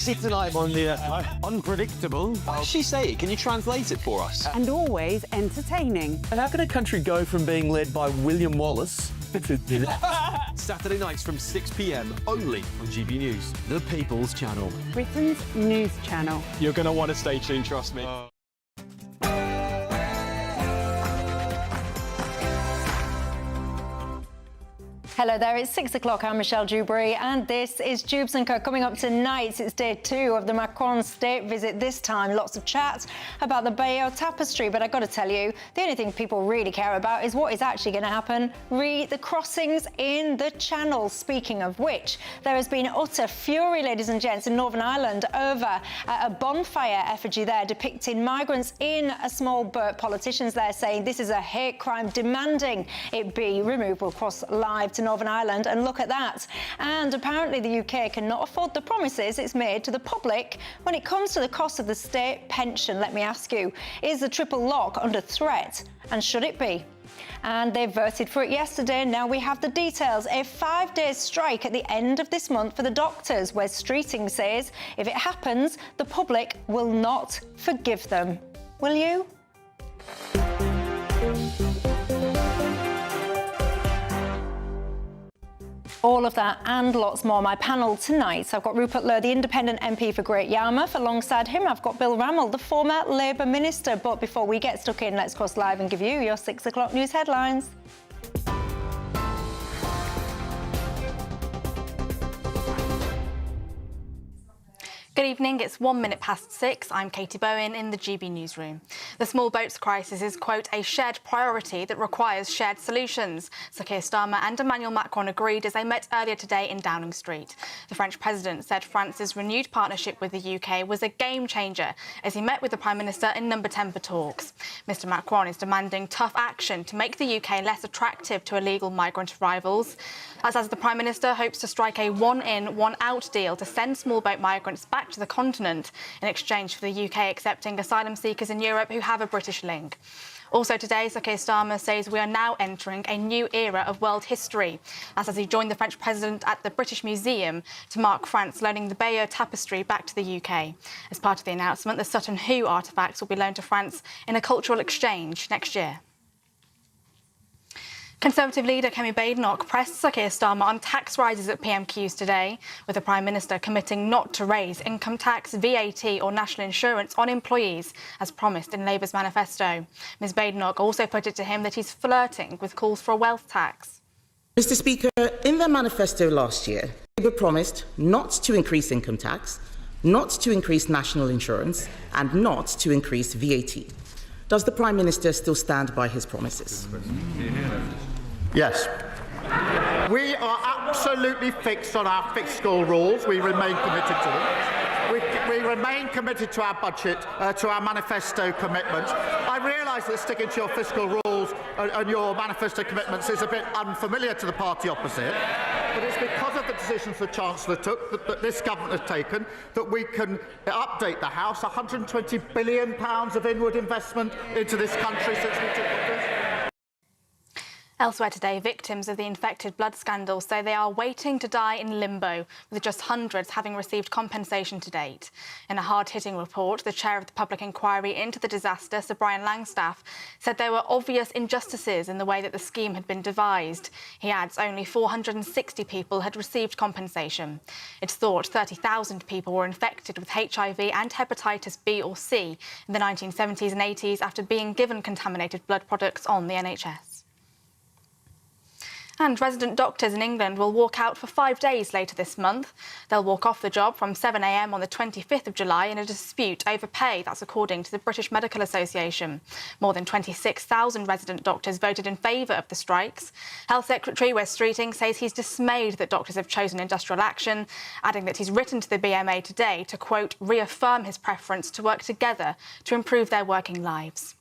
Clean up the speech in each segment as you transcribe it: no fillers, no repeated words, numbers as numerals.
See tonight on the unpredictable. What does she say? Can you translate it for us? And always entertaining. And how can a country go from being led by William Wallace to Saturday nights from 6 p.m. only on GB News, the People's Channel. Britain's news channel. You're going to want to stay tuned, trust me. Hello there, it's 6 o'clock. I'm Michelle Dewberry, and this is Dewbs & Co. Coming up tonight, it's day 2 of the Macron state visit. This time, lots of chat about the Bayeux Tapestry. But I've got to tell you, the only thing people really care about is what is actually going to happen. Read the crossings in the Channel. Speaking of which, there has been utter fury, ladies and gents, in Northern Ireland over a bonfire effigy there depicting migrants in a small boat. Politicians there saying this is a hate crime, demanding it be removed. We'll cross live to Northern Ireland and look at that. And apparently the UK cannot afford the promises it's made to the public when it comes to the cost of the state pension. Let me ask you, is the triple lock under threat, and should it be? And they voted for it yesterday. Now we have the details. A 5-day strike at the end of this month for the doctors, where Streeting says if it happens, the public will not forgive them. Will you? All of that and lots more. My panel tonight, so I've got Rupert Lowe, the independent MP for Great Yarmouth. Alongside him, I've got Bill Rammell, the former Labour minister. But before we get stuck in, let's cross live and give you your 6 o'clock news headlines. Good evening, it's 1 minute past 6. I'm Katie Bowen in the GB newsroom. The small boats crisis is, quote, a shared priority that requires shared solutions. Sir Keir Starmer and Emmanuel Macron agreed as they met earlier today in Downing Street. The French president said France's renewed partnership with the UK was a game changer as he met with the Prime Minister in No. 10 for talks. Mr Macron is demanding tough action to make the UK less attractive to illegal migrant arrivals. As the Prime Minister hopes to strike a one-in, one-out deal to send small boat migrants back to the continent in exchange for the UK accepting asylum seekers in Europe who have a British link. Also today, Sir Keir Starmer says we are now entering a new era of world history. That's as he joined the French president at the British Museum to mark France loaning the Bayeux Tapestry back to the UK. As part of the announcement, the Sutton Hoo artefacts will be loaned to France in a cultural exchange next year. Conservative leader Kemi Badenoch pressed Sir Keir Starmer on tax rises at PMQs today, with the Prime Minister committing not to raise income tax, VAT or national insurance on employees, as promised in Labour's manifesto. Ms Badenoch also put it to him that he's flirting with calls for a wealth tax. Mr Speaker, in their manifesto last year, Labour promised not to increase income tax, not to increase national insurance and not to increase VAT. Does the Prime Minister still stand by his promises? Yes. We are absolutely fixed on our fiscal rules. We remain committed to them. We remain committed to our budget, to our manifesto commitments. I realise that sticking to your fiscal rules and your manifesto commitments is a bit unfamiliar to the party opposite, but it's because of the decisions the Chancellor took, that this government has taken, that we can update the House. £120 billion of inward investment into this country since we took office. Elsewhere today, victims of the infected blood scandal say they are waiting to die in limbo, with just hundreds having received compensation to date. In a hard-hitting report, the chair of the public inquiry into the disaster, Sir Brian Langstaff, said there were obvious injustices in the way that the scheme had been devised. He adds only 460 people had received compensation. It's thought 30,000 people were infected with HIV and hepatitis B or C in the 1970s and 80s after being given contaminated blood products on the NHS. And resident doctors in England will walk out for 5 days later this month. They'll walk off the job from 7 a.m. on the 25th of July in a dispute over pay. That's according to the British Medical Association. More than 26,000 resident doctors voted in favour of the strikes. Health Secretary Wes Streeting says he's dismayed that doctors have chosen industrial action, adding that he's written to the BMA today to, quote, reaffirm his preference to work together to improve their working lives.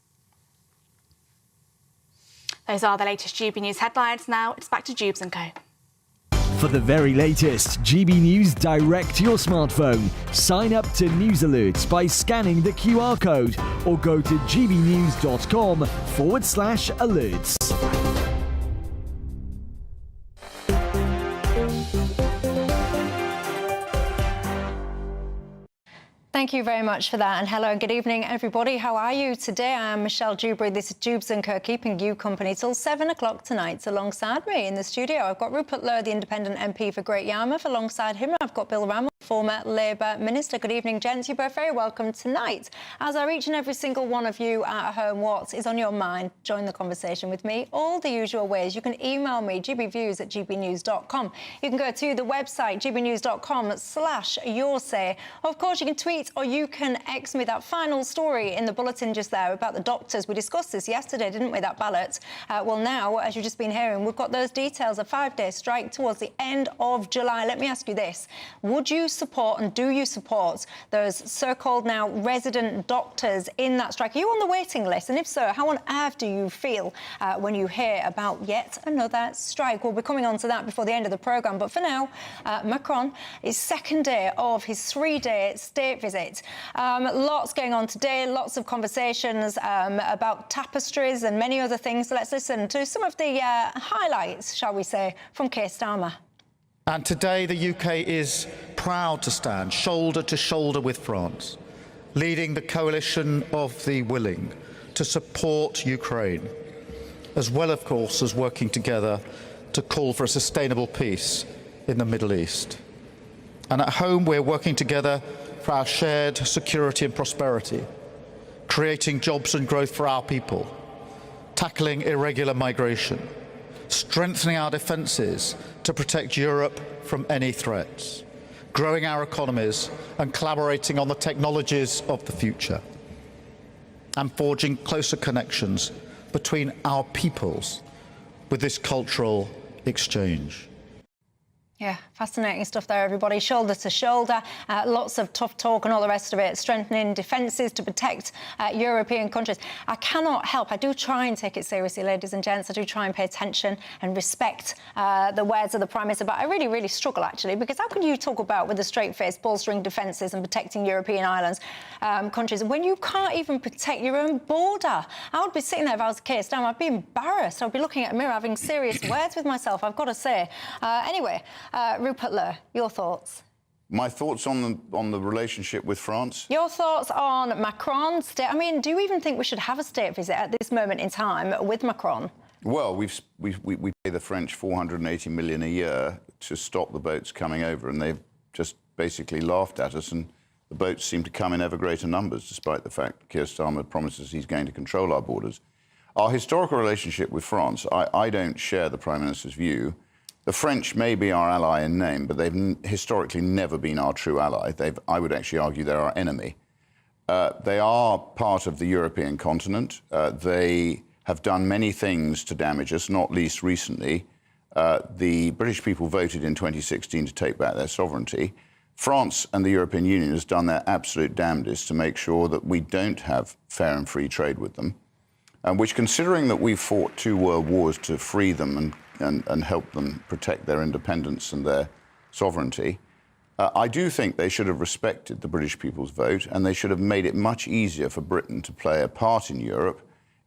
Those are the latest GB News headlines. Now it's back to Dewbs & Co. For the very latest GB News direct to your smartphone, sign up to News Alerts by scanning the QR code or go to gbnews.com/alerts. Thank you very much for that, and hello and good evening, everybody. How are you today? I am Michelle Dewberry. This is Dewbs & Co, keeping you company till 7 o'clock tonight. Alongside me in the studio, I've got Rupert Lowe, the Independent MP for Great Yarmouth. Alongside him, I've got Bill Rammell, former Labour Minister. Good evening, gents. You're both very welcome tonight. As are each and every single one of you at home, what is on your mind? Join the conversation with me all the usual ways. You can email me, gbviews@gbnews.com. You can go to the website, gbnews.com/yoursay. Of course, you can tweet or you can X me that final story in the bulletin just there about the doctors. We discussed this yesterday, didn't we, that ballot? Well, now, as you've just been hearing, we've got those details, a 5-day strike towards the end of July. Let me ask you this. Would you support and do you support those so-called now resident doctors in that strike? Are you on the waiting list? And if so, how on earth do you feel when you hear about yet another strike? We'll be coming on to that before the end of the programme. But for now, Macron, his second day of his 3-day state visit. Lots going on today, lots of conversations about tapestries and many other things. So let's listen to some of the highlights, shall we say, from Keir Starmer. And today the UK is proud to stand shoulder to shoulder with France, leading the coalition of the willing to support Ukraine, as well, of course, as working together to call for a sustainable peace in the Middle East. And at home, we're working together for our shared security and prosperity, creating jobs and growth for our people, tackling irregular migration, strengthening our defences to protect Europe from any threats, growing our economies and collaborating on the technologies of the future, and forging closer connections between our peoples with this cultural exchange. Yeah, fascinating stuff there, everybody. Shoulder to shoulder, lots of tough talk and all the rest of it, strengthening defences to protect European countries. I cannot help, I do try and take it seriously, ladies and gents. I do try and pay attention and respect the words of the Prime Minister, but I really, really struggle, actually, because how can you talk about, with a straight face, bolstering defences and protecting European islands, countries, when you can't even protect your own border? I would be sitting there if I was Keir Starmer, I'd be embarrassed. I'd be looking at a mirror, having serious words with myself, I've got to say. Anyway, Rupert Lowe, your thoughts? My thoughts on the relationship with France? Your thoughts on Macron's state? I mean, do you even think we should have a state visit at this moment in time with Macron? Well, we pay the French $480 million a year to stop the boats coming over, and they've just basically laughed at us, and the boats seem to come in ever greater numbers, despite the fact Keir Starmer promises he's going to control our borders. Our historical relationship with France, I don't share the Prime Minister's view. The French may be our ally in name, but they've historically never been our true ally. I would actually argue they're our enemy. They are part of the European continent. They have done many things to damage us, not least recently. The British people voted in 2016 to take back their sovereignty. France and the European Union has done their absolute damnedest to make sure that we don't have fair and free trade with them, which, considering that we fought 2 world wars to free them and help them protect their independence and their sovereignty, I do think they should have respected the British people's vote, and they should have made it much easier for Britain to play a part in Europe,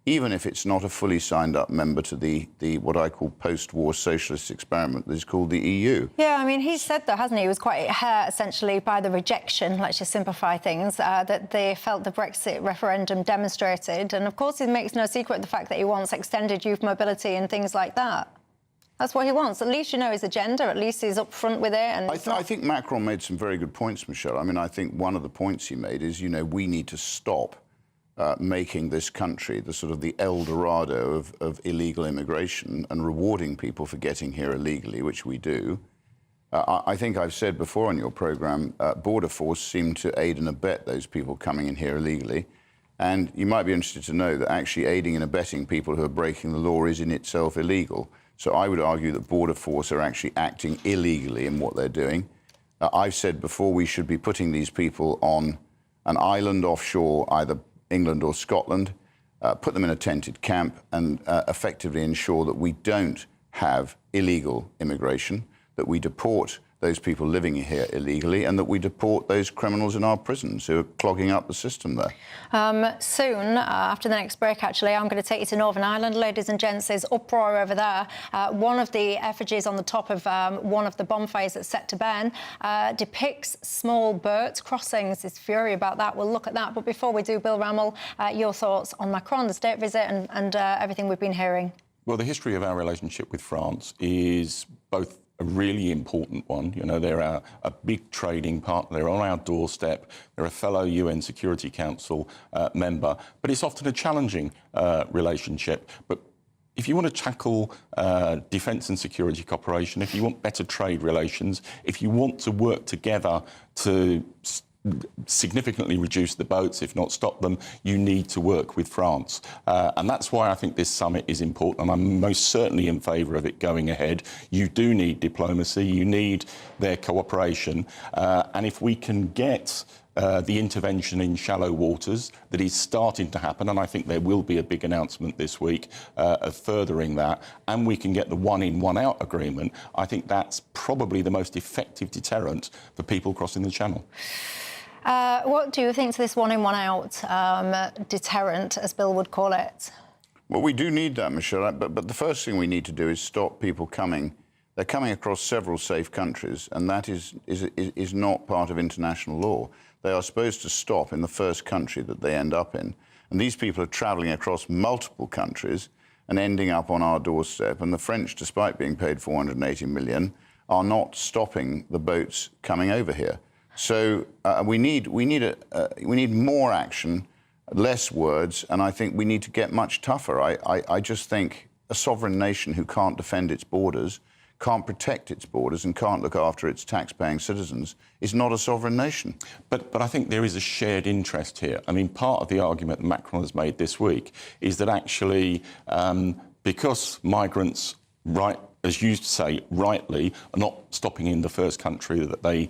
even if it's not a fully signed up member to the what I call post-war socialist experiment that is called the EU. Yeah, I mean, he said, though, hasn't he? He was quite hurt, essentially, by the rejection, let's just simplify things, that they felt the Brexit referendum demonstrated. And, of course, he makes no secret of the fact that he wants extended youth mobility and things like that. That's what he wants. At least you know his agenda. At least he's up front with it. And I think Macron made some very good points, Michelle. I mean, I think one of the points he made is, we need to stop making this country the sort of the El Dorado of illegal immigration and rewarding people for getting here illegally, which we do. I think I've said before on your programme, Border Force seem to aid and abet those people coming in here illegally. And you might be interested to know that actually aiding and abetting people who are breaking the law is in itself illegal. So I would argue that Border Force are actually acting illegally in what they're doing. I've said before we should be putting these people on an island offshore, either England or Scotland, put them in a tented camp and effectively ensure that we don't have illegal immigration, that we deport those people living here illegally and that we deport those criminals in our prisons who are clogging up the system there. Soon, after the next break, actually, I'm going to take you to Northern Ireland, ladies and gents. There's uproar over there. One of the effigies on the top of one of the bonfires that's set to burn depicts small boats crossings. There's fury about that. We'll look at that. But before we do, Bill Rammell, your thoughts on Macron, the state visit and everything we've been hearing? Well, the history of our relationship with France is both a really important one. You know, they're a big trading partner. They're on our doorstep. They're a fellow UN Security Council member. But it's often a challenging relationship. But if you want to tackle defence and security cooperation, if you want better trade relations, if you want to work together to significantly reduce the boats, if not stop them, you need to work with France. And that's why I think this summit is important. And I'm most certainly in favour of it going ahead. You do need diplomacy. You need their cooperation. And if we can get the intervention in shallow waters that is starting to happen, and I think there will be a big announcement this week of furthering that, and we can get the one-in, one-out agreement, I think that's probably the most effective deterrent for people crossing the Channel. What do you think to this one-in, one-out deterrent, as Bill would call it? Well, we do need that, Michelle, but the first thing we need to do is stop people coming. They're coming across several safe countries, and that is not part of international law. They are supposed to stop in the first country that they end up in. And these people are travelling across multiple countries and ending up on our doorstep. And the French, despite being paid 480 million, are not stopping the boats coming over here. So we need more action, less words, and I think we need to get much tougher. I just think a sovereign nation who can't defend its borders, can't protect its borders and can't look after its tax-paying citizens is not a sovereign nation. But I think there is a shared interest here. I mean, part of the argument that Macron has made this week is that actually, because migrants, right, as you say, rightly, are not stopping in the first country that they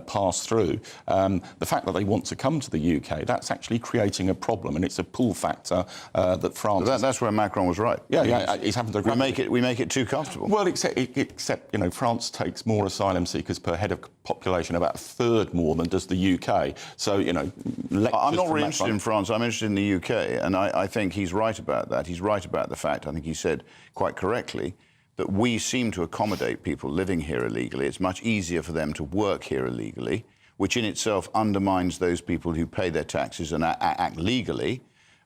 pass through. The fact that they want to come to the UK, that's actually creating a problem, and it's a pull factor that France... That's where Macron was right. Yeah, he's having to... We make it too comfortable. Well, except you know, France takes more asylum seekers per head of population, about a third more than does the UK. So, you know... I'm not really interested in France, I'm interested in the UK, and I think he's right about that. He's right about the fact, I think he said quite correctly, that we seem to accommodate people living here illegally. It's much easier for them to work here illegally, which in itself undermines those people who pay their taxes and act legally.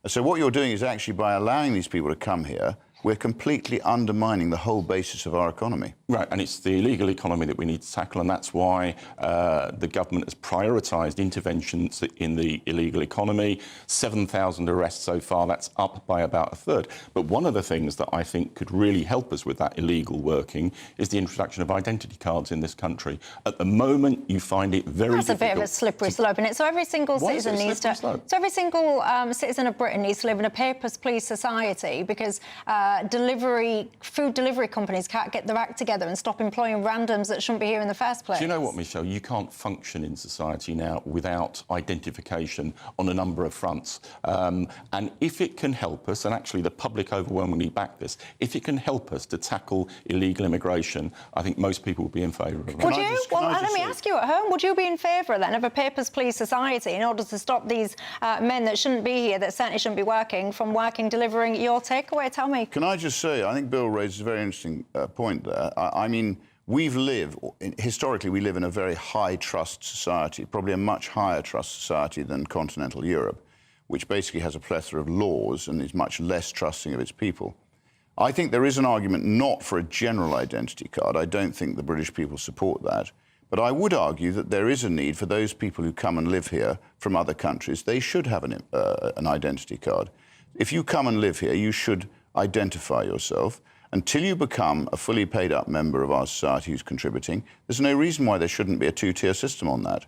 So what you're doing is actually, by allowing these people to come here, we're completely undermining the whole basis of our economy. Right, and it's the illegal economy that we need to tackle, and that's why the government has prioritised interventions in the illegal economy. 7,000 arrests so far, that's up by about a third. But one of the things that I think could really help us with that illegal working is the introduction of identity cards in this country. At the moment, you find it very difficult. That's a bit of a slippery slope, isn't it? So every single citizen needs to... So every single citizen of Britain needs to live in a papers, please society, because food delivery companies can't get their act together and stop employing randoms that shouldn't be here in the first place. Do you know what, Michelle? You can't function in society now without identification on a number of fronts. And if it can help us, and actually the public overwhelmingly back this, if it can help us to tackle illegal immigration, I think most people will be in favour of it. Would you? Well, let me ask you at home, would you be in favour then of a papers, please society in order to stop these men that shouldn't be here, that certainly shouldn't be working, from working, delivering your takeaway? Tell me. Can I just say, I think Bill raises a very interesting point there. I mean, historically, we live in a very high-trust society, probably a much higher trust society than continental Europe, which basically has a plethora of laws and is much less trusting of its people. I think there is an argument not for a general identity card. I don't think the British people support that. But I would argue that there is a need for those people who come and live here from other countries. They should have an identity card. If you come and live here, you should identify yourself. Until you become a fully paid-up member of our society who's contributing, there's no reason why there shouldn't be a two-tier system on that.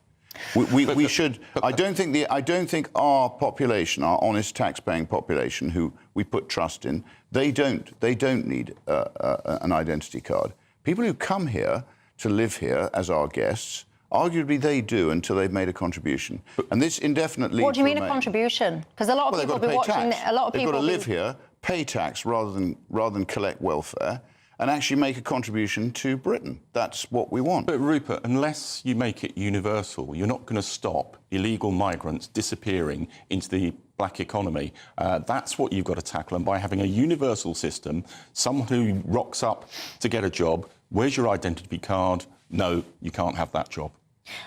We should. I don't think our population, our honest tax-paying population, who we put trust in, they don't need an identity card. People who come here to live here as our guests, arguably they do until they've made a contribution. And this indefinitely. What do you mean a contribution? Because a lot of people will be watching. A lot of people they've got to live here, pay tax rather than collect welfare. and actually make a contribution to Britain. That's what we want. But Rupert, unless you make it universal, you're not going to stop illegal migrants disappearing into the black economy. That's what you've got to tackle. And by having a universal system, someone who rocks up to get a job, where's your identity card? No, you can't have that job.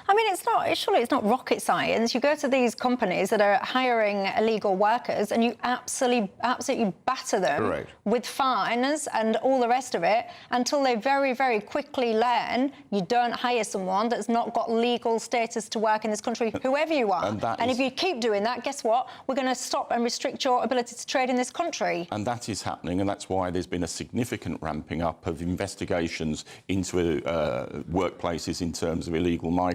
I mean, surely it's not rocket science. You go to these companies that are hiring illegal workers and you absolutely batter them with fines and all the rest of it until they very, very quickly learn you don't hire someone that's not got legal status to work in this country, whoever you are. And if you keep doing that, guess what? We're going to stop and restrict your ability to trade in this country. And that is happening, and that's why there's been a significant ramping up of investigations into workplaces in terms of illegal migrants.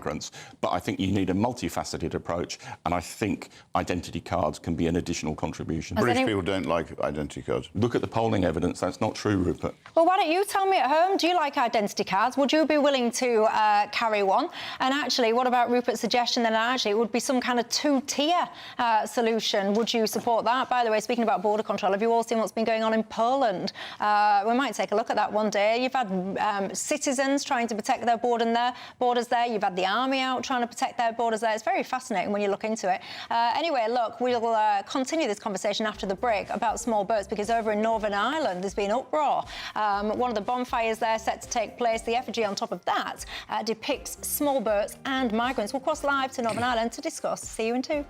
But I think you need a multifaceted approach, and I think identity cards can be an additional contribution. British people don't like identity cards. Look at the polling evidence. That's not true, Rupert. Well, why don't you tell me at home, do you like identity cards? Would you be willing to carry one? And actually, what about Rupert's suggestion that actually it would be some kind of two-tier solution? Would you support that? By the way, speaking about border control, have you all seen what's been going on in Poland? We might take a look at that one day. You've had citizens trying to protect their borders there. You've had the army out trying to protect their borders there. It's very fascinating when you look into it. Anyway, look, we'll continue this conversation after the break about small boats, because over in Northern Ireland there's been uproar. One of the bonfires there set to take place. The effigy on top of that depicts small boats and migrants. We'll cross live to Northern Ireland to discuss. See you in 2.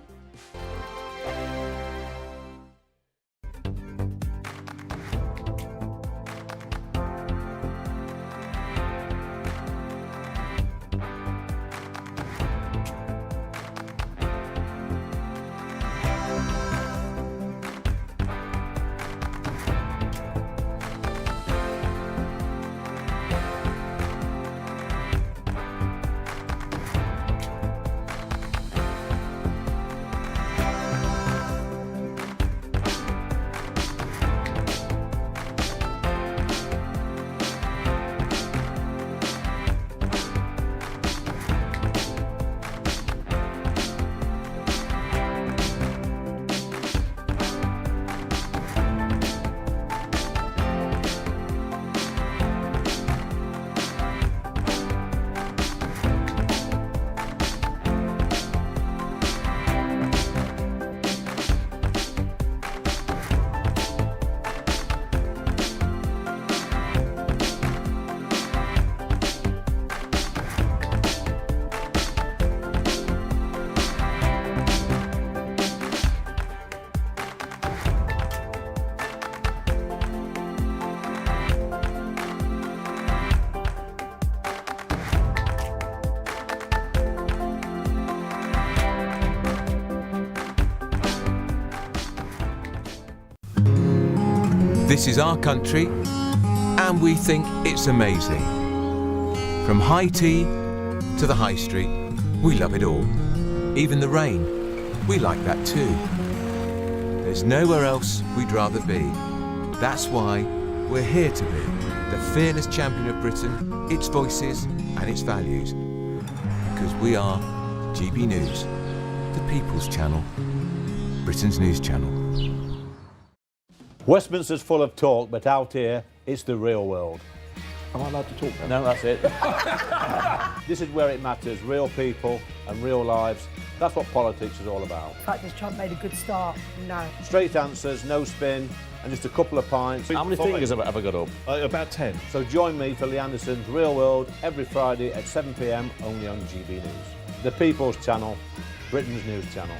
This is our country, and we think it's amazing. From high tea to the high street, we love it all. Even the rain, we like that too. There's nowhere else we'd rather be. That's why we're here to be the fearless champion of Britain, its voices and its values. Because we are GB News, the People's Channel, Britain's news channel. Westminster's full of talk, but out here, it's the real world. Am I allowed to talk now? No, that's it. This is where it matters, real people and real lives. That's what politics is all about. In fact, has Trump made a good start? No. Straight answers, no spin, and just a couple of pints. How many fingers have I got up? About 10. So join me for Lee Anderson's Real World every Friday at 7 p.m, only on GB News. The People's Channel, Britain's news channel.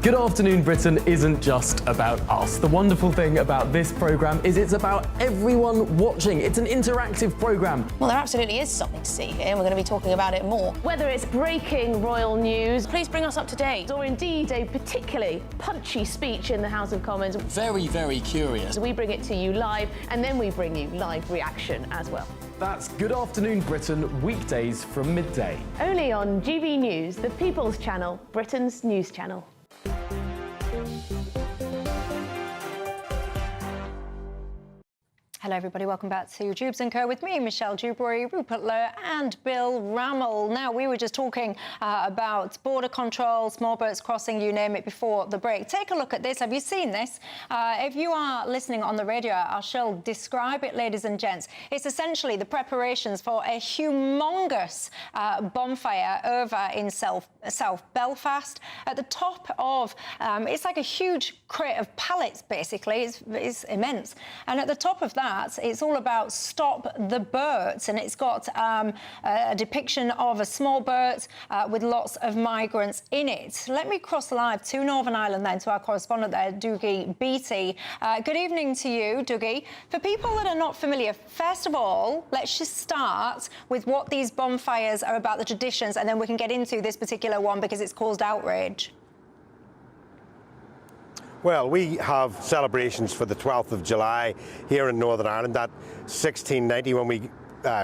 Good Afternoon Britain isn't just about us. The wonderful thing about this programme is it's about everyone watching. It's an interactive programme. Well, there absolutely is something to see here, and we're going to be talking about it more. Whether it's breaking royal news, please bring us up to date. Or indeed a particularly punchy speech in the House of Commons. Very, very curious. We bring it to you live, and then we bring you live reaction as well. That's Good Afternoon Britain, weekdays from midday. Only on GB News, the People's Channel, Britain's news channel. Hello everybody, welcome back to Dewbs & Co with me, Michelle Dewberry, Rupert Lowe and Bill Rammell. Now, we were just talking about border control, small boats crossing, you name it, before the break. Take a look at this. Have you seen this? If you are listening on the radio, I shall describe it, ladies and gents. It's essentially the preparations for a humongous bonfire over in South Belfast. At the top of, it's like a huge crate of pallets, basically. It's immense. And at the top of that, it's all about stop the boats, and it's got a depiction of a small boat with lots of migrants in it. Let me cross live to Northern Ireland then to our correspondent there, Dougie Beattie. Good evening to you, Dougie. For people that are not familiar, first of all, let's just start with what these bonfires are about, the traditions, and then we can get into this particular one because it's caused outrage. Well, we have celebrations for the 12th of July here in Northern Ireland. That 1690, when we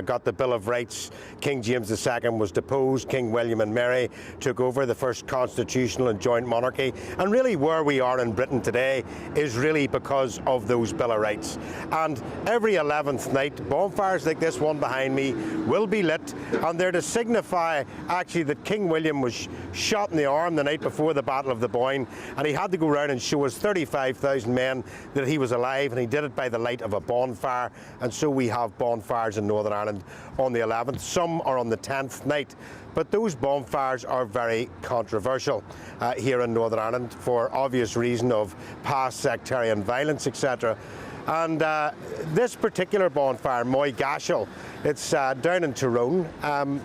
got the Bill of Rights, King James II was deposed, King William and Mary took over the first constitutional and joint monarchy. And really where we are in Britain today is really because of those Bill of Rights. And every 11th night, bonfires like this one behind me will be lit, and they're to signify actually that King William was shot in the arm the night before the Battle of the Boyne, and he had to go around and show his 35,000 men that he was alive, and he did it by the light of a bonfire. And so we have bonfires in Northern Ireland on the 11th. Some are on the 10th night, but those bonfires are very controversial here in Northern Ireland for obvious reason of past sectarian violence, etc. And this particular bonfire, Moy Gashel, it's down in Tyrone, and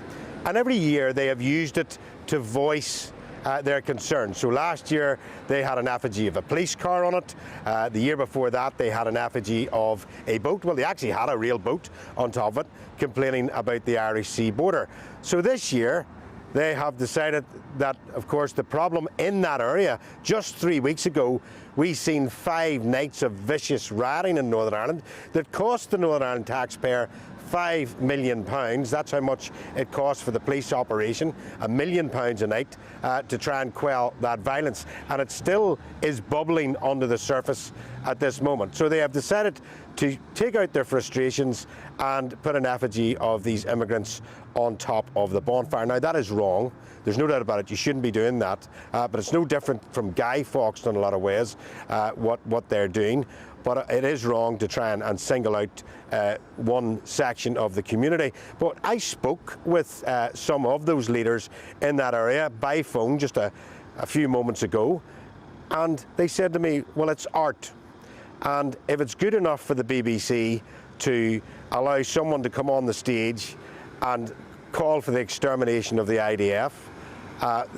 every year they have used it to voice their concerns. So last year they had an effigy of a police car on it. The year before that they had an effigy of a boat. Well, they actually had a real boat on top of it, complaining about the Irish Sea border. So this year they have decided that, of course, the problem in that area, just 3 weeks ago, we seen 5 nights of vicious rioting in Northern Ireland that cost the Northern Ireland taxpayer £5 million. That's how much it costs for the police operation, £1 million a night, to try and quell that violence. And it still is bubbling under the surface at this moment. So they have decided to take out their frustrations and put an effigy of these immigrants on top of the bonfire. Now, that is wrong. There's no doubt about it. You shouldn't be doing that. But it's no different from Guy Fawkes in a lot of ways, what they're doing. But it is wrong to try and single out one section of the community. But I spoke with some of those leaders in that area by phone just a few moments ago, and they said to me, well, it's art. And if it's good enough for the BBC to allow someone to come on the stage and call for the extermination of the IDF,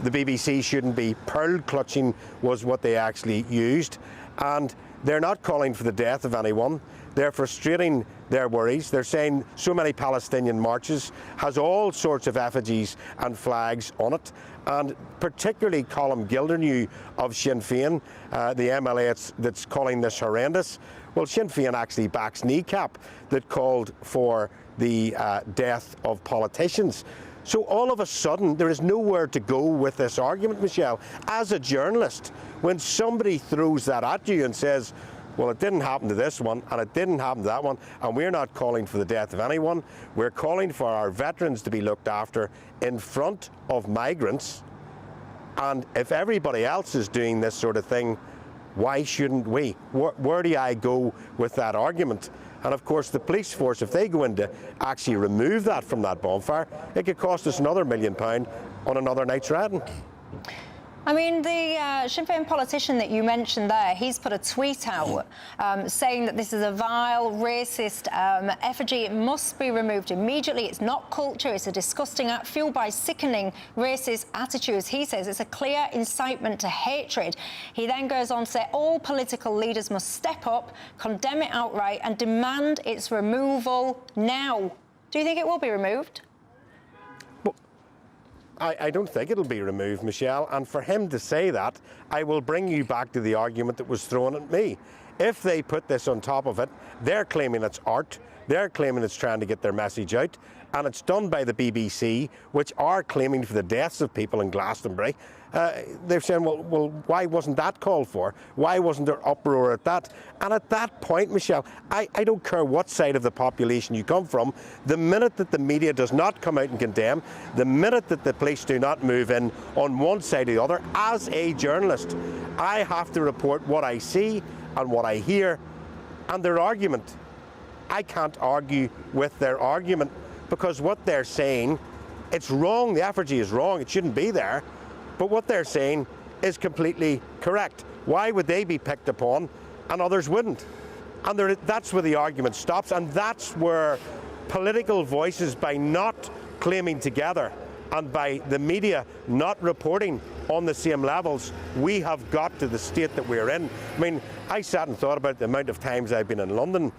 the BBC shouldn't be. Pearl clutching was what they actually used. And they're not calling for the death of anyone. They're frustrating their worries. They're saying so many Palestinian marches has all sorts of effigies and flags on it. And particularly Colm Gildernew of Sinn Féin, the MLA that's calling this horrendous. Well, Sinn Féin actually backs Kneecap that called for the death of politicians. So all of a sudden, there is nowhere to go with this argument, Michelle. As a journalist, when somebody throws that at you and says, well, it didn't happen to this one, and it didn't happen to that one, and we're not calling for the death of anyone, we're calling for our veterans to be looked after in front of migrants, and if everybody else is doing this sort of thing, why shouldn't we? Where do I go with that argument? And of course, the police force, if they go in to actually remove that from that bonfire, it could cost us another £1 million on another night's rioting. I mean, the Sinn Féin politician that you mentioned there, he's put a tweet out saying that this is a vile, racist effigy. It must be removed immediately. It's not culture. It's a disgusting act fueled by sickening racist attitudes. He says it's a clear incitement to hatred. He then goes on to say all political leaders must step up, condemn it outright and demand its removal now. Do you think it will be removed? I don't think it'll be removed, Michelle, and for him to say that, I will bring you back to the argument that was thrown at me. If they put this on top of it, they're claiming it's art, They're claiming it's trying to get their message out, and it's done by the BBC, which are claiming for the deaths of people in Glastonbury. They're saying, well, why wasn't that called for? Why wasn't there uproar at that? And at that point, Michelle, I don't care what side of the population you come from, the minute that the media does not come out and condemn, the minute that the police do not move in on one side or the other, as a journalist, I have to report what I see and what I hear and their argument. I can't argue with their argument because what they're saying, it's wrong, the effigy is wrong, it shouldn't be there. But what they're saying is completely correct. Why would they be picked upon and others wouldn't? And that's where the argument stops, and that's where political voices, by not claiming together and by the media not reporting on the same levels, we have got to the state that we're in. I mean, I sat and thought about the amount of times I've been in London,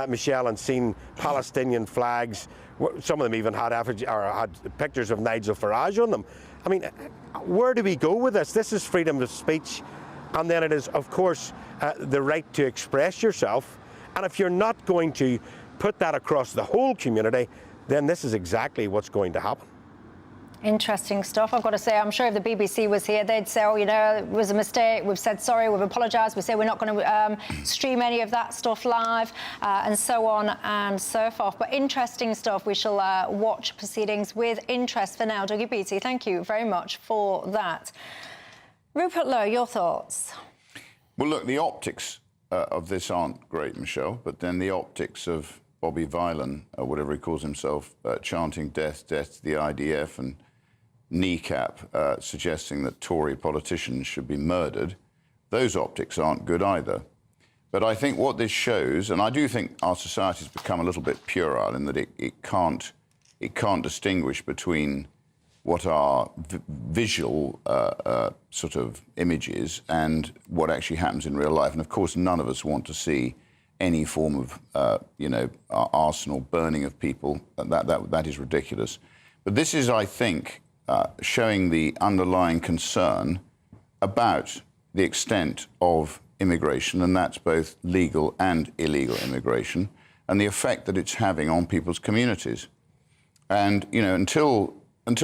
Michelle, and seen Palestinian flags. Some of them even had pictures of Nigel Farage on them. I mean, where do we go with this? This is freedom of speech, and then it is, of course, the right to express yourself. And if you're not going to put that across the whole community, then this is exactly what's going to happen. Interesting stuff. I've got to say, I'm sure if the BBC was here, they'd say, oh, you know, it was a mistake. We've said sorry. We've apologised. We say we're not going to stream any of that stuff live and so on and so forth. But interesting stuff. We shall watch proceedings with interest for now. Dougie Beattie, thank you very much for that. Rupert Lowe, your thoughts? Well, look, the optics of this aren't great, Michelle, but then the optics of Bobby Violin, or whatever he calls himself, chanting death, death to the IDF and kneecap, suggesting that Tory politicians should be murdered, those optics aren't good either. But I think what this shows, and I do think our society has become a little bit puerile in that it can't distinguish between what are visual sort of images and what actually happens in real life. And of course, none of us want to see any form of, arsenal burning of people. That is ridiculous. But this is, I think, showing the underlying concern about the extent of immigration, and that's both legal and illegal immigration, and the effect that it's having on people's communities. And, you know, until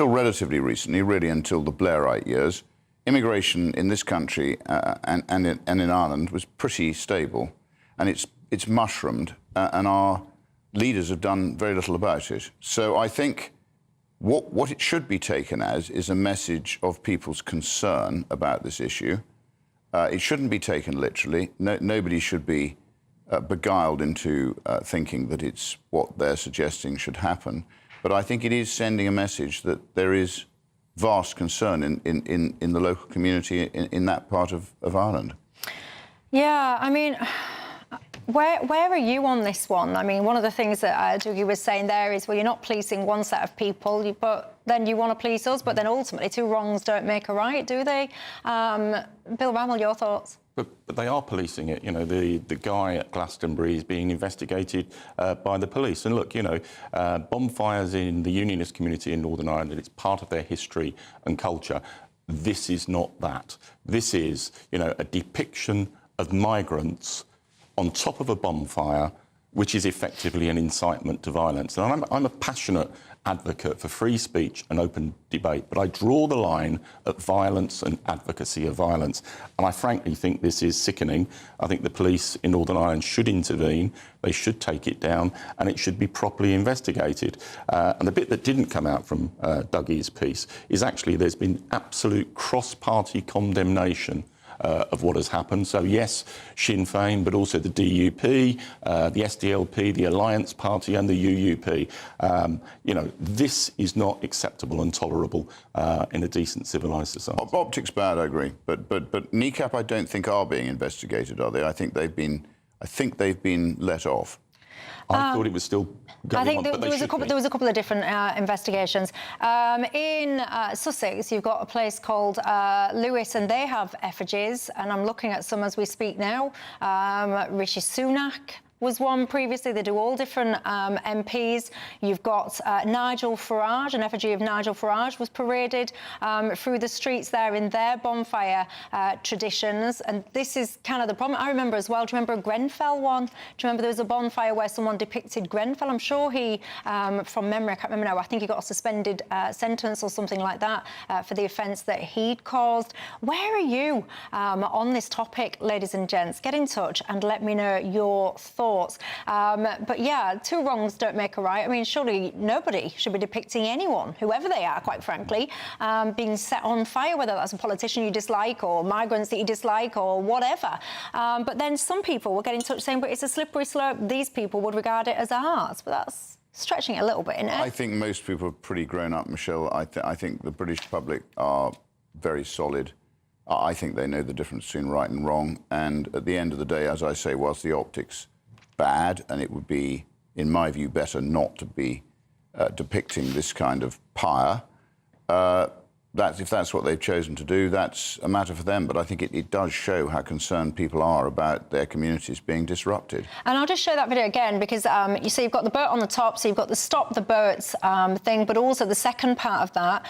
relatively recently, really until the Blairite years, immigration in this country and in Ireland was pretty stable, and it's mushroomed, and our leaders have done very little about it. So I think what it should be taken as is a message of people's concern about this issue. It shouldn't be taken literally. Nobody should be beguiled into thinking that it's what they're suggesting should happen. But I think it is sending a message that there is vast concern in the local community in that part of Ireland. Yeah, I mean, where are you on this one? I mean, one of the things that Dougie was saying there is, well, you're not policing one set of people, but then you want to police us, but then ultimately two wrongs don't make a right, do they? Bill Rammell, your thoughts? But they are policing it. You know, the guy at Glastonbury is being investigated by the police. And look, you know, bonfires in the Unionist community in Northern Ireland, it's part of their history and culture. This is not that. This is, you know, a depiction of migrants on top of a bonfire, which is effectively an incitement to violence. And I'm a passionate advocate for free speech and open debate, but I draw the line at violence and advocacy of violence. And I frankly think this is sickening. I think the police in Northern Ireland should intervene, they should take it down, and it should be properly investigated. And the bit that didn't come out from Dougie's piece is actually there's been absolute cross-party condemnation of what has happened. So yes, Sinn Féin, but also the DUP, the SDLP, the Alliance Party and the UUP. You know, this is not acceptable and tolerable in a decent, civilised society. Optics bad, I agree. But kneecap, I don't think are being investigated, are they? I think they've been let off. I thought it was still going on, but there was a couple of different investigations. In Sussex, you've got a place called Lewis, and they have effigies, and I'm looking at some as we speak now. Rishi Sunak was one previously. They do all different MPs. You've got Nigel Farage, an effigy of Nigel Farage was paraded through the streets there in their bonfire traditions. And this is kind of the problem. I remember as well, do you remember a Grenfell one? Do you remember there was a bonfire where someone depicted Grenfell? I'm sure he, from memory, I can't remember now, I think he got a suspended sentence or something like that for the offence that he'd caused. Where are you on this topic, ladies and gents? Get in touch and let me know your thoughts. But yeah, two wrongs don't make a right. I mean, surely nobody should be depicting anyone, whoever they are, quite frankly, being set on fire, whether that's a politician you dislike or migrants that you dislike or whatever. But then some people will get in touch saying, but it's a slippery slope. These people would regard it as art. But that's stretching it a little bit, isn't it? I think most people are pretty grown up, Michelle. I think the British public are very solid. I think they know the difference between right and wrong. And at the end of the day, as I say, whilst the optics bad, and it would be, in my view, better not to be depicting this kind of pyre, if that's what they've chosen to do, that's a matter for them. But I think it does show how concerned people are about their communities being disrupted. And I'll just show that video again, because you see you've got the boat on the top, so you've got the stop the boats thing, but also the second part of that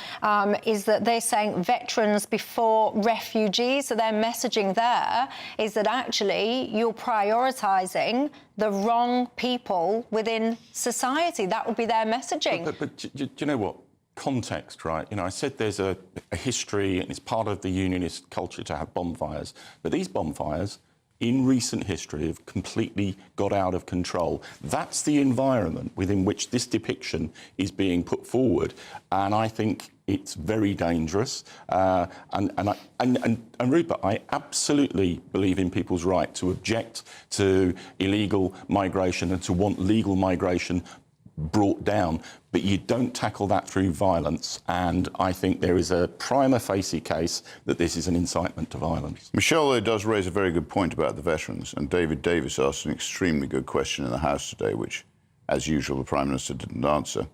is that they're saying veterans before refugees. So their messaging there is that actually you're prioritising the wrong people within society. That would be their messaging. But do you know what? Context, right? You know, I said there's a history and it's part of the unionist culture to have bonfires. But these bonfires, in recent history, have completely got out of control. That's the environment within which this depiction is being put forward. And I think it's very dangerous. And Rupert, I absolutely believe in people's right to object to illegal migration and to want legal migration brought down, but you don't tackle that through violence, and I think there is a prima facie case that this is an incitement to violence. Michelle, though, does raise a very good point about the veterans, and David Davis asked an extremely good question in the House today, which, as usual, the Prime Minister didn't answer.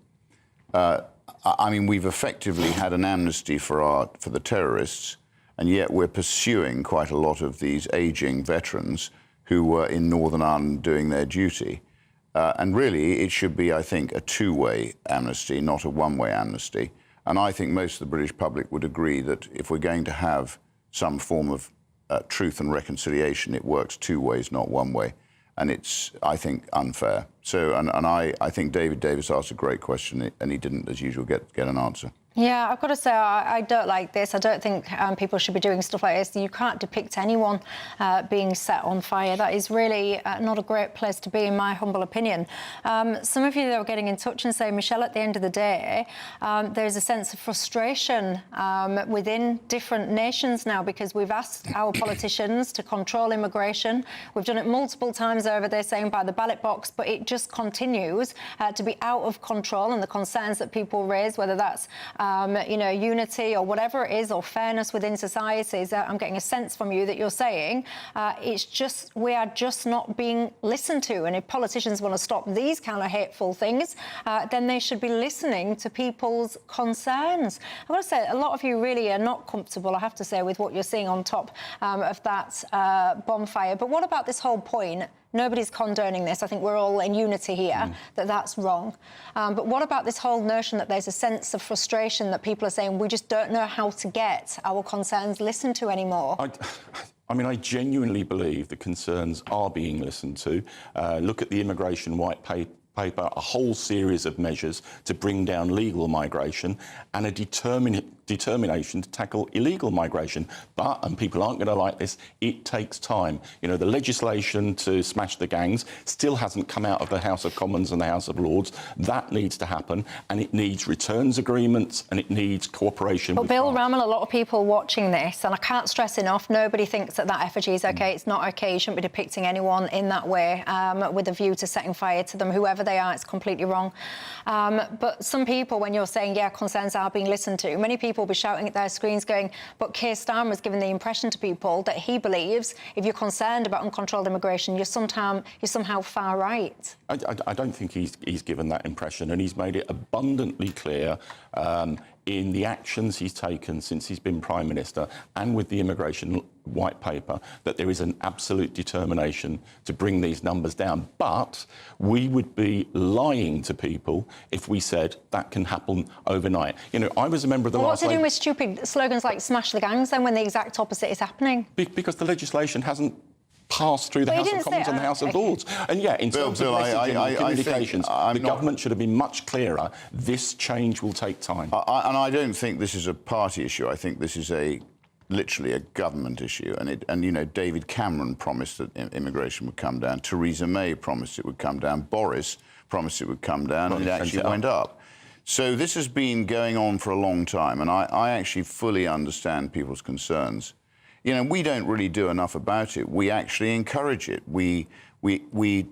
I mean, we've effectively had an amnesty for the terrorists, and yet we're pursuing quite a lot of these ageing veterans who were in Northern Ireland doing their duty. And really, it should be, I think, a two-way amnesty, not a one-way amnesty. And I think most of the British public would agree that if we're going to have some form of truth and reconciliation, it works two ways, not one way. And it's, I think, unfair. So, and I think David Davis asked a great question, and he didn't, as usual, get an answer. Yeah, I've got to say, I don't like this. I don't think people should be doing stuff like this. You can't depict anyone being set on fire. That is really not a great place to be, in my humble opinion. Some of you, though, are getting in touch and saying, Michelle, at the end of the day, there's a sense of frustration within different nations now, because we've asked our politicians to control immigration. We've done it multiple times over, they're saying, by the ballot box, but it just continues to be out of control, and the concerns that people raise, whether that's you know, unity or whatever it is, or fairness within societies. I'm getting a sense from you that you're saying it's just, we are just not being listened to. And if politicians want to stop these kind of hateful things, then they should be listening to people's concerns. I want to say, a lot of you really are not comfortable, I have to say, with what you're seeing on top of that bonfire. But what about this whole point? Nobody's condoning this. I think we're all in unity here that that's wrong. But what about this whole notion that there's a sense of frustration that people are saying we just don't know how to get our concerns listened to anymore? I mean, I genuinely believe the concerns are being listened to. Look at the immigration white paper, a whole series of measures to bring down legal migration and a determination to tackle illegal migration. But, and people aren't going to like this, it takes time. You know, the legislation to smash the gangs still hasn't come out of the House of Commons and the House of Lords. That needs to happen, and it needs returns agreements, and it needs cooperation with Bill Rammell, a lot of people watching this, and I can't stress enough, nobody thinks that that effigy is OK. It's not OK. You shouldn't be depicting anyone in that way with a view to setting fire to them, whoever they are. It's completely wrong. But some people, when you're saying, yeah, concerns are being listened to, many people will be shouting at their screens going, but Keir Starmer's given the impression to people that he believes if you're concerned about uncontrolled immigration, you're somehow far right. I don't think he's given that impression, and he's made it abundantly clear in the actions he's taken since he's been Prime Minister and with the immigration white paper that there is an absolute determination to bring these numbers down. But we would be lying to people if we said that can happen overnight. You know, I was a member of the Well, last... what's it doing with stupid slogans like smash the gangs then when the exact opposite is happening? Because the legislation hasn't passed through the Well, House of Commons and the House of Lords. And yeah, in terms of messaging and communications, the government should have been much clearer. This change will take time. And I don't think this is a party issue. I think this is literally a government issue. And you know, David Cameron promised that immigration would come down. Theresa May promised it would come down. Boris promised it would come down, and it actually went up. So this has been going on for a long time, and I actually fully understand people's concerns. You know, we don't really do enough about it. We actually encourage it. We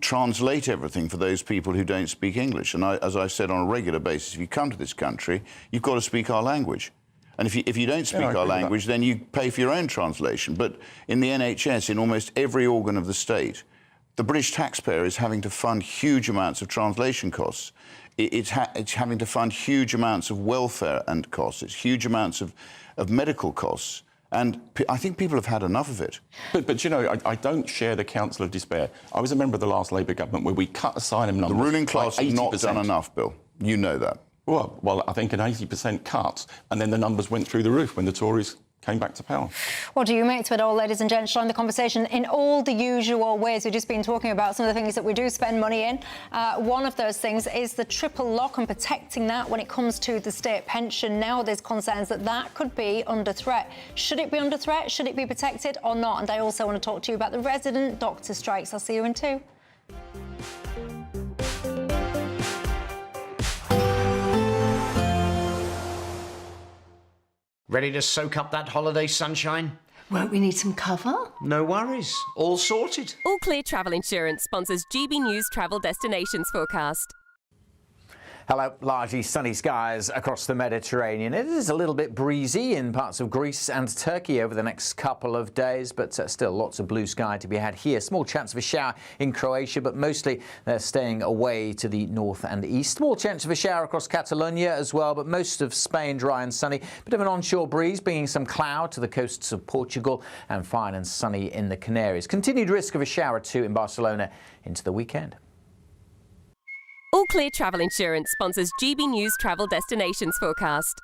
translate everything for those people who don't speak English. And as I've said on a regular basis, if you come to this country, you've got to speak our language. And if you don't speak our language, then you pay for your own translation. But in the NHS, in almost every organ of the state, the British taxpayer is having to fund huge amounts of translation costs. It's having to fund huge amounts of welfare and costs. It's huge amounts of medical costs. And I think people have had enough of it. But you know, I don't share the counsel of despair. I was a member of the last Labour government where we cut asylum numbers. The ruling class by 80%. has not done enough, Bill. You know that. Well, I think an 80% cut, and then the numbers went through the roof when the Tories came back to power. What do you make to it all, ladies and gents? Join the conversation in all the usual ways. We've just been talking about some of the things that we do spend money in. One of those things is the triple lock and protecting that when it comes to the state pension. Now there's concerns that that could be under threat. Should it be under threat? Should it be protected or not? And I also want to talk to you about the resident doctor strikes. I'll see you in 2. Ready to soak up that holiday sunshine? Won't we need some cover? No worries. All sorted. All Clear Travel Insurance sponsors GB News travel destinations forecast. Hello. Largely sunny skies across the Mediterranean. It is a little bit breezy in parts of Greece and Turkey over the next couple of days, but still lots of blue sky to be had here. Small chance of a shower in Croatia, but mostly they're staying away to the north and east. Small chance of a shower across Catalonia as well, but most of Spain dry and sunny. Bit of an onshore breeze bringing some cloud to the coasts of Portugal, and fine and sunny in the Canaries. Continued risk of a shower or two in Barcelona into the weekend. All Clear Travel Insurance sponsors GB News travel destinations forecast.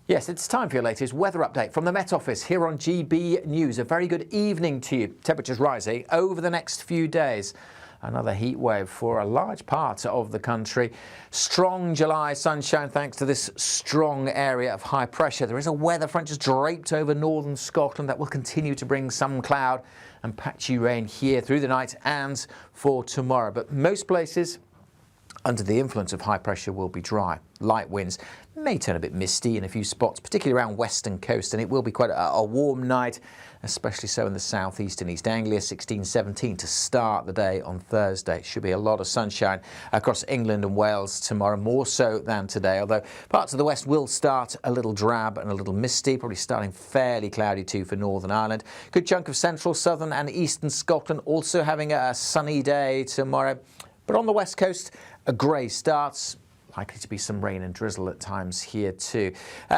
Yes, it's time for your latest weather update from the Met Office here on GB News. A very good evening to you. Temperatures rising over the next few days. Another heat wave for a large part of the country. Strong July sunshine thanks to this strong area of high pressure. There is a weather front just draped over northern Scotland that will continue to bring some cloud and patchy rain here through the night and for tomorrow. But most places under the influence of high pressure will be dry. Light winds may turn a bit misty in a few spots, particularly around western coast, and it will be quite a warm night, especially so in the southeast and East Anglia. 16-17 to start the day on Thursday. Should be a lot of sunshine across England and Wales tomorrow, more so than today, although parts of the west will start a little drab and a little misty, probably starting fairly cloudy too for Northern Ireland. Good chunk of central, southern and eastern Scotland also having a sunny day tomorrow. But on the west coast, a grey starts. Likely to be some rain and drizzle at times here too.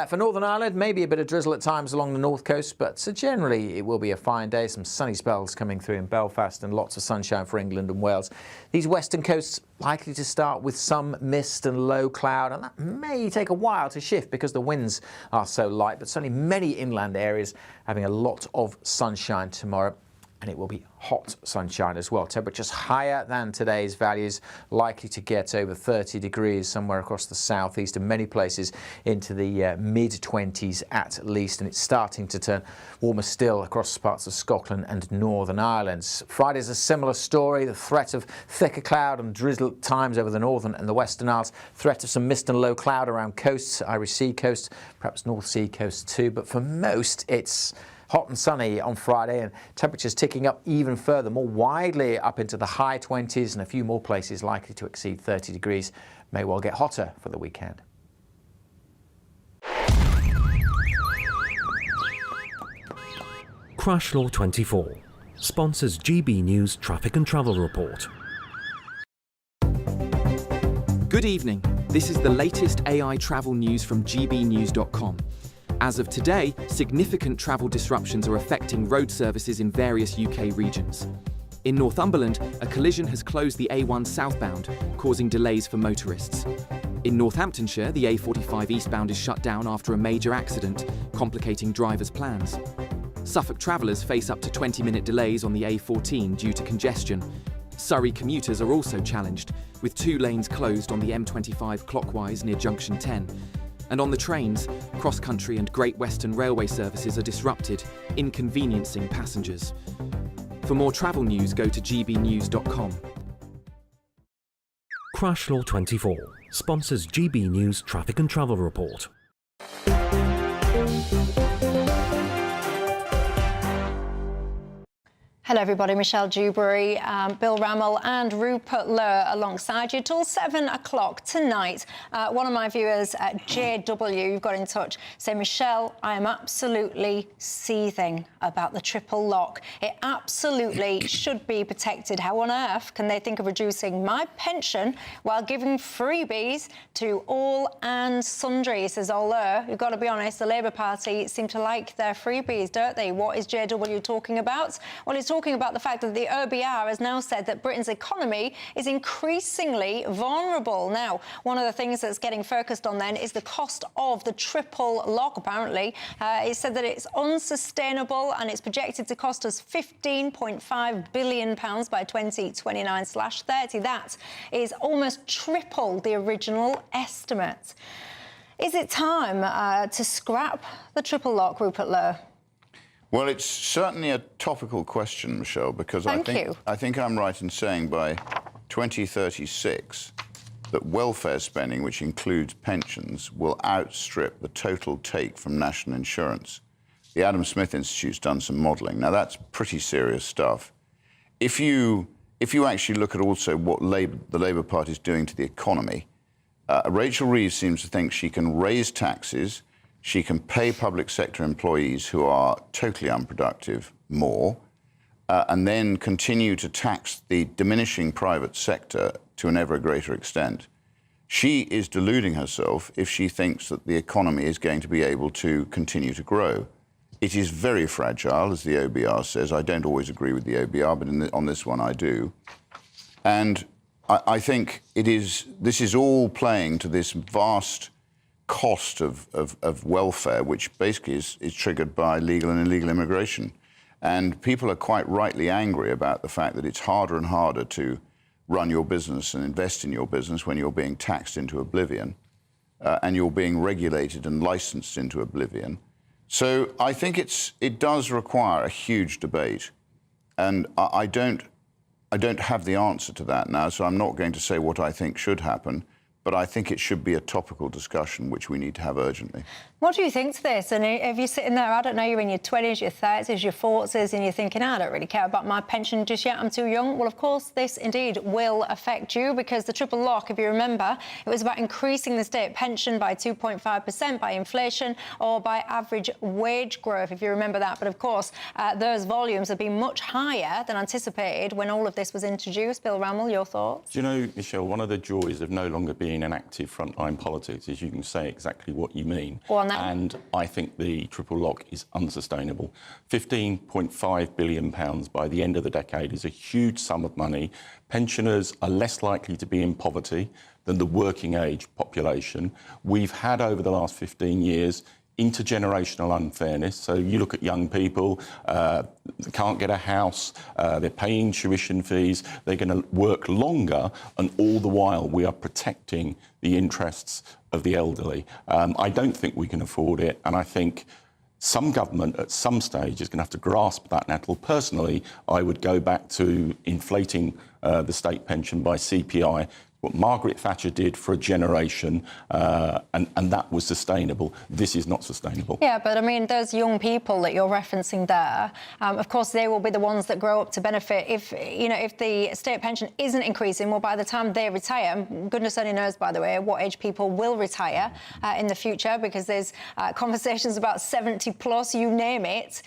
For Northern Ireland, maybe a bit of drizzle at times along the north coast, but generally it will be a fine day. Some sunny spells coming through in Belfast and lots of sunshine for England and Wales. These western coasts likely to start with some mist and low cloud, and that may take a while to shift because the winds are so light, but certainly many inland areas having a lot of sunshine tomorrow. And it will be hot sunshine as well. Temperatures higher than today's values, likely to get over 30 degrees somewhere across the southeast and many places into the mid-20s at least. And it's starting to turn warmer still across parts of Scotland and Northern Ireland. Friday's a similar story. The threat of thicker cloud and drizzle at times over the northern and the western Isles. Threat of some mist and low cloud around coasts, Irish Sea coast, perhaps North Sea coast too. But for most, it's hot and sunny on Friday, and temperatures ticking up even further, more widely up into the high 20s, and a few more places likely to exceed 30 degrees. May well get hotter for the weekend. Crash Law 24 sponsors GB News Traffic and Travel Report. Good evening. This is the latest AI travel news from GBNews.com. As of today, significant travel disruptions are affecting road services in various UK regions. In Northumberland, a collision has closed the A1 southbound, causing delays for motorists. In Northamptonshire, the A45 eastbound is shut down after a major accident, complicating drivers' plans. Suffolk travellers face up to 20-minute delays on the A14 due to congestion. Surrey commuters are also challenged, with 2 lanes closed on the M25 clockwise near Junction 10. And on the trains, cross-country and Great Western Railway services are disrupted, inconveniencing passengers. For more travel news, go to gbnews.com. Crash Law 24 sponsors GB News Traffic and Travel Report. Hello everybody, Michelle Dewberry, Bill Rammell and Rupert Lowe alongside you till 7 o'clock tonight. One of my viewers, JW, got in touch saying, Michelle, I am absolutely seething about the triple lock. It absolutely should be protected. How on earth can they think of reducing my pension while giving freebies to all and sundry? He says, although, you've got to be honest, the Labour Party seem to like their freebies, don't they? What is JW talking about? Well, he's talking about the fact that the OBR has now said that Britain's economy is increasingly vulnerable. Now, one of the things that's getting focused on then is the cost of the triple lock, apparently. It said that it's unsustainable and it's projected to cost us £15.5 billion by 2029/30. That is almost triple the original estimate. Is it time to scrap the triple lock, Rupert Lowe? Well, it's certainly a topical question, Michelle, because I think I'm right in saying by 2036 that welfare spending, which includes pensions, will outstrip the total take from national insurance. The Adam Smith Institute's done some modelling. Now, that's pretty serious stuff. If you actually look at also what the Labour Party is doing to the economy, Rachel Reeves seems to think she can raise taxes, she can pay public sector employees who are totally unproductive more, and then continue to tax the diminishing private sector to an ever greater extent. She is deluding herself if she thinks that the economy is going to be able to continue to grow. It is very fragile, as the OBR says. I don't always agree with the OBR, but on this one I do. And I think this is all playing to this vast cost of welfare, which basically is triggered by legal and illegal immigration. And people are quite rightly angry about the fact that it's harder and harder to run your business and invest in your business when you're being taxed into oblivion and you're being regulated and licensed into oblivion. So I think it does require a huge debate. And I don't have the answer to that now, so I'm not going to say what I think should happen. But I think it should be a topical discussion which we need to have urgently. What do you think to this? And if you're sitting there, I don't know, you're in your 20s, your 30s, your 40s, and you're thinking, I don't really care about my pension just yet, I'm too young. Well, of course, this indeed will affect you because the triple lock, if you remember, it was about increasing the state pension by 2.5% by inflation or by average wage growth, if you remember that. But of course, those volumes have been much higher than anticipated when all of this was introduced. Bill Rammell, your thoughts? Do you know, Michelle, one of the joys of no longer being an active frontline politics is you can say exactly what you mean. And I think the triple lock is unsustainable. £15.5 billion by the end of the decade is a huge sum of money. Pensioners are less likely to be in poverty than the working age population. We've had over the last 15 years intergenerational unfairness. So you look at young people, they can't get a house, they're paying tuition fees, they're going to work longer, and all the while we are protecting the interests of the elderly. I don't think we can afford it, and I think some government at some stage is going to have to grasp that nettle. Personally, I would go back to inflating the state pension by CPI, what Margaret Thatcher did for a generation, and that was sustainable. This is not sustainable. Yeah, but I mean, those young people that you're referencing there, of course, they will be the ones that grow up to benefit. If the state pension isn't increasing, well, by the time they retire, goodness only knows, by the way, what age people will retire in the future, because there's conversations about 70 plus, you name it.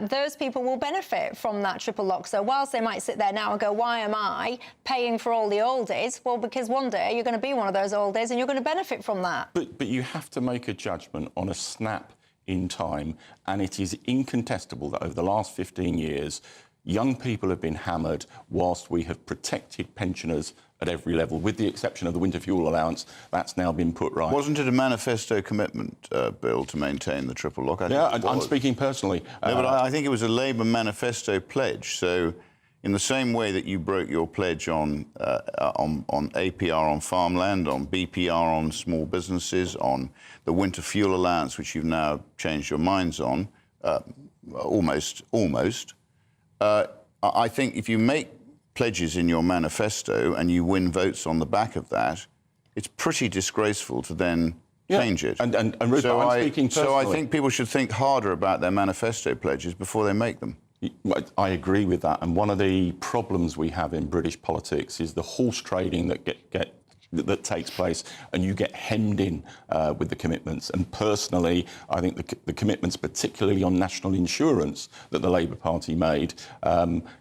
Those people will benefit from that triple lock. So whilst they might sit there now and go, why am I paying for all the oldies? Well, because one day you're going to be one of those old days and you're going to benefit from that. But you have to make a judgment on a snap in time, and it is incontestable that over the last 15 years, young people have been hammered whilst we have protected pensioners at every level, with the exception of the winter fuel allowance. That's now been put right. Wasn't it a manifesto commitment, Bill, to maintain the triple lock? I'm speaking personally. No, but I think it was a Labour manifesto pledge. So in the same way that you broke your pledge on APR on farmland, on BPR on small businesses, on the winter fuel allowance, which you've now changed your minds on, almost, I think if you make pledges in your manifesto and you win votes on the back of that, it's pretty disgraceful to then change it. And Ruth, I'm speaking personally. So I think people should think harder about their manifesto pledges before they make them. I agree with that. And one of the problems we have in British politics is the horse trading that takes place, and you get hemmed in with the commitments. And personally, I think the commitments, particularly on national insurance, that the Labour Party made,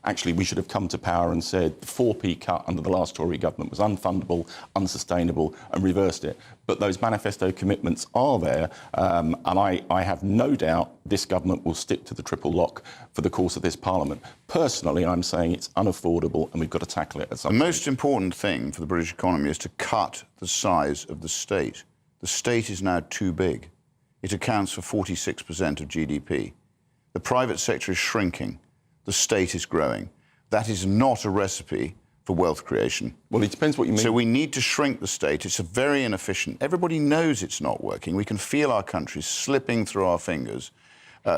actually we should have come to power and said the 4p cut under the last Tory government was unfundable, unsustainable, and reversed it. But those manifesto commitments are there, and I have no doubt this government will stick to the triple lock for the course of this Parliament. Personally, I'm saying it's unaffordable and we've got to tackle it at some point. The most important thing for the British economy is to cut the size of the state. The state is now too big. It accounts for 46% of GDP. The private sector is shrinking. The state is growing. That is not a recipe for wealth creation. Well, it depends what you mean. So we need to shrink the state. It's very inefficient. Everybody knows it's not working. We can feel our country slipping through our fingers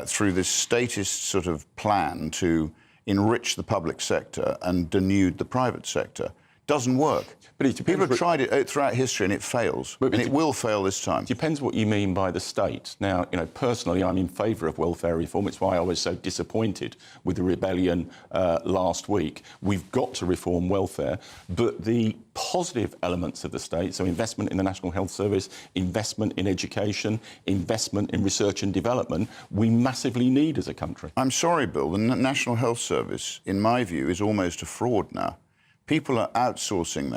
through this statist sort of plan to enrich the public sector and denude the private sector. Doesn't work. But people have tried it throughout history and it fails. And it will fail this time. It depends what you mean by the state. Now, personally, I'm in favour of welfare reform. It's why I was so disappointed with the rebellion last week. We've got to reform welfare, but the positive elements of the state, so investment in the National Health Service, investment in education, investment in research and development, we massively need as a country. I'm sorry, Bill, the National Health Service, in my view, is almost a fraud now. People are outsourcing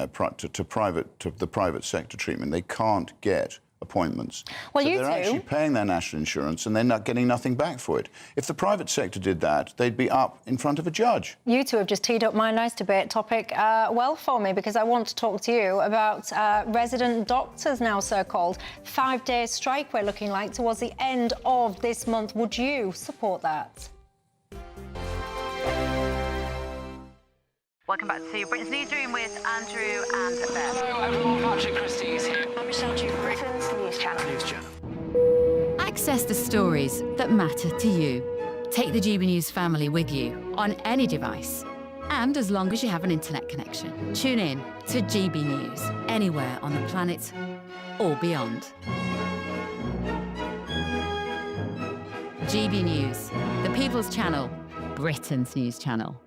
to the private sector treatment. They can't get appointments. Well, so you they're actually paying their national insurance and they're not getting nothing back for it. If the private sector did that, they'd be up in front of a judge. You two have just teed up my nice debate topic well for me, because I want to talk to you about resident doctors, now so-called. 5-day strike we're looking like towards the end of this month. Would you support that? Welcome back to Britain's Newsroom with Andrew and Beth. Hello everyone, Patrick Christie's here. I'm Michelle Dewberry. Britain's News Channel. Access the stories that matter to you. Take the GB News family with you on any device, and as long as you have an internet connection. Tune in to GB News anywhere on the planet or beyond. GB News, the People's Channel, Britain's news channel.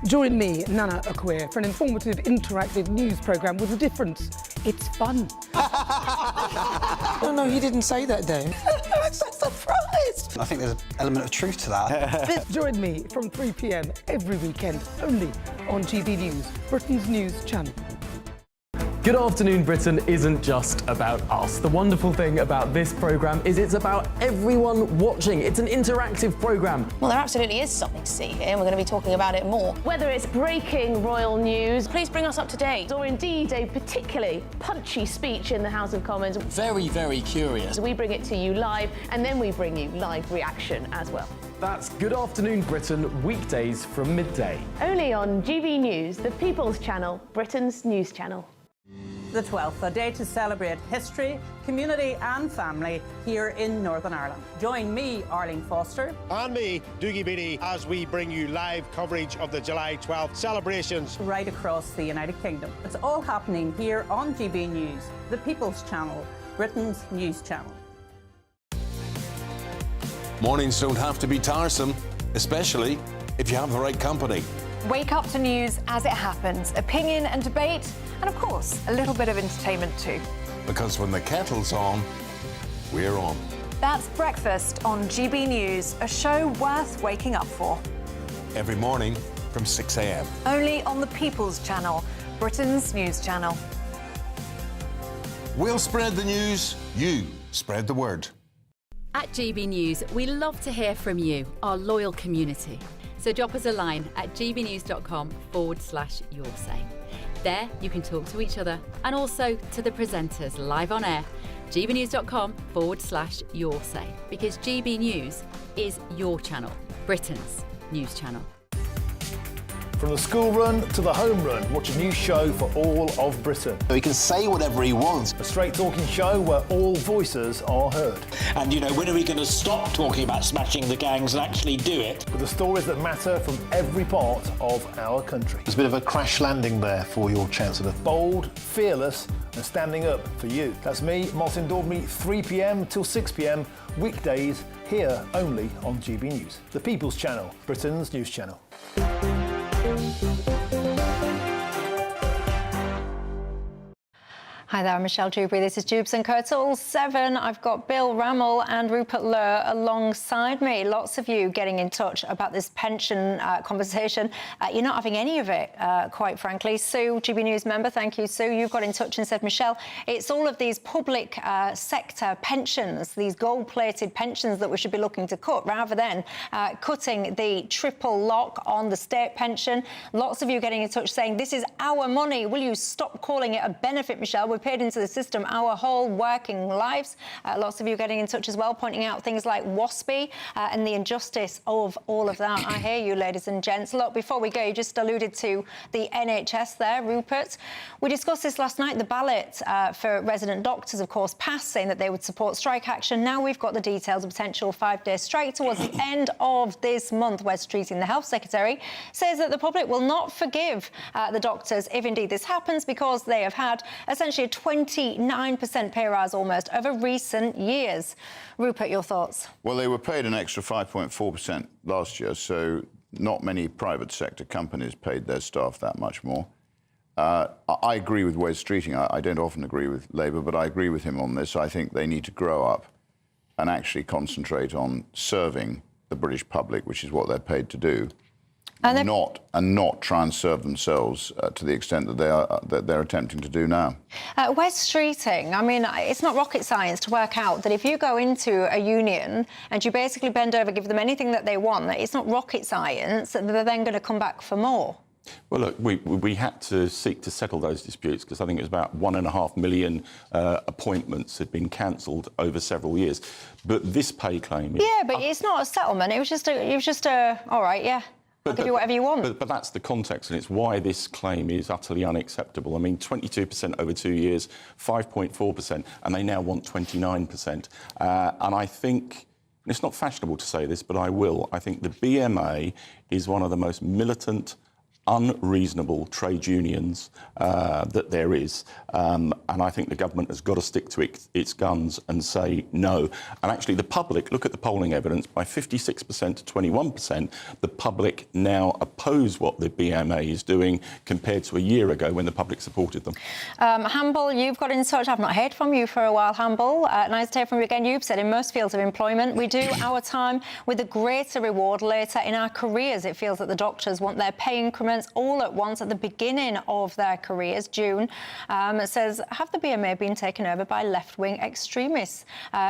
Join me, Nana Akwe, for an informative, interactive news programme with a difference. It's fun. No, he didn't say that, Dave. I'm so surprised. I think there's an element of truth to that. Join me from 3 p.m. every weekend, only on GB News, Britain's news channel. Good Afternoon Britain isn't just about us. The wonderful thing about this programme is it's about everyone watching. It's an interactive programme. Well, there absolutely is something to see here, and we're going to be talking about it more. Whether it's breaking royal news, Please bring us up to date. or indeed a particularly punchy speech in the House of Commons, Very, very curious. we bring it to you live, and then we bring you live reaction as well. That's Good Afternoon Britain, weekdays from midday. Only on GB News, the People's Channel, Britain's news channel. The 12th, a day to celebrate history, community and family here in Northern Ireland. Join me, Arlene Foster. And me, Doogie Beattie, as we bring you live coverage of the July 12th celebrations. Right across the United Kingdom. It's all happening here on GB News, the People's Channel, Britain's news channel. Mornings don't have to be tiresome, especially if you have the right company. Wake up to news as it happens, opinion and debate, and of course, a little bit of entertainment too. Because when the kettle's on, we're on. That's Breakfast on GB News, a show worth waking up for. Every morning from 6 a.m. Only on the People's Channel, Britain's news channel. We'll spread the news, you spread the word. At GB News, we love to hear from you, our loyal community. So drop us a line at gbnews.com/yoursay. There you can talk to each other and also to the presenters live on air. gbnews.com/yoursay, because GB News is your channel, Britain's news channel. From the school run to the home run, watch a new show for all of Britain. He can say whatever he wants. A straight talking show where all voices are heard. And, you know, when are we going to stop talking about smashing the gangs and actually do it? With the stories that matter from every part of our country. There's a bit of a crash landing there for your Chancellor. Bold, fearless and standing up for you. That's me, Martin Dewbs, 3 p.m. till 6 p.m, weekdays, here only on GB News. The People's Channel, Britain's news channel. Hi there, I'm Michelle Dewberry. This is Dewbs and Co. Till 7. I've got Bill Rammell and Rupert Lur alongside me. Lots of you getting in touch about this pension conversation. You're not having any of it, quite frankly. Sue, GB News member, thank you, Sue. You've got in touch and said, Michelle, it's all of these public sector pensions, these gold-plated pensions that we should be looking to cut, rather than cutting the triple lock on the state pension. Lots of you getting in touch saying, this is our money. Will you stop calling it a benefit, Michelle? We've paid into the system our whole working lives. Lots of you getting in touch as well, pointing out things like WASPI and the injustice of all of that. I hear you, ladies and gents. Look, before we go, you just alluded to the NHS there, Rupert. We discussed this last night. The ballot for resident doctors, of course, passed, saying that they would support strike action. Now we've got the details of potential 5-day strike towards the end of this month. Wes Streeting, the Health Secretary, says that the public will not forgive the doctors if indeed this happens, because they have had essentially a 29% pay rise almost over recent years. Rupert, your thoughts? Well, they were paid an extra 5.4% last year, so not many private sector companies paid their staff that much more. I agree with Wes Streeting. I don't often agree with Labour, but I agree with him on this. I think they need to grow up and actually concentrate on serving the British public, which is what they're paid to do. And not try and serve themselves to the extent that they're attempting to do now. Wes Streeting, I mean, it's not rocket science to work out that if you go into a union and you basically bend over, give them anything that they want, it's not rocket science that they're then going to come back for more. Well, look, we had to seek to settle those disputes because I think it was about 1.5 million appointments had been cancelled over several years. But this pay claim... Yeah, but it's not a settlement. It was just a all right, yeah. I'll give you whatever you want. But that's the context, and it's why this claim is utterly unacceptable. I mean, 22% over 2 years, 5.4%, and they now want 29%. And I think, and it's not fashionable to say this, but I will, I think the BMA is one of the most militant, unreasonable trade unions that there is. And I think the government has got to stick to its guns and say no. And actually the public, look at the polling evidence, by 56% to 21%, the public now oppose what the BMA is doing compared to a year ago when the public supported them. Hamble, you've got in touch. I've not heard from you for a while, Hamble. Nice to hear from you again. You've said in most fields of employment, we do our time with a greater reward later in our careers. It feels that the doctors want their pay increments all at once at the beginning of their careers. June says, have the BMA been taken over by left-wing extremists?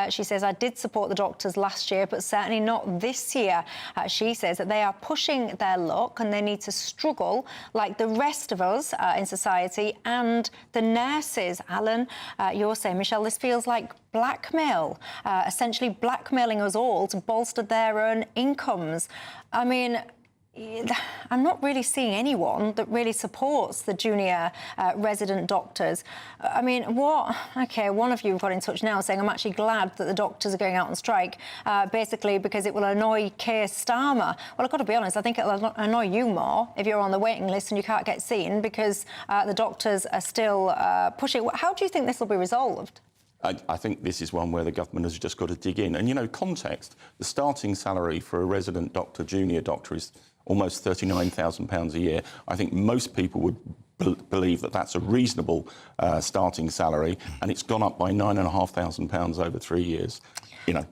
She says, I did support the doctors last year, but certainly not this year. She says that they are pushing their luck and they need to struggle like the rest of us in society and the nurses. Alan, you're saying, Michelle, this feels like blackmail, essentially blackmailing us all to bolster their own incomes. I mean, I'm not really seeing anyone that really supports the junior resident doctors. I mean, what? OK, one of you got in touch now saying, I'm actually glad that the doctors are going out on strike, basically because it will annoy Keir Starmer. Well, I've got to be honest, I think it'll annoy you more if you're on the waiting list and you can't get seen because the doctors are still pushing. How do you think this will be resolved? I think this is one where the government has just got to dig in. And, you know, context, the starting salary for a resident doctor, junior doctor, is almost £39,000 a year. I think most people would believe that that's a reasonable starting salary, and it's gone up by £9,500 over 3 years.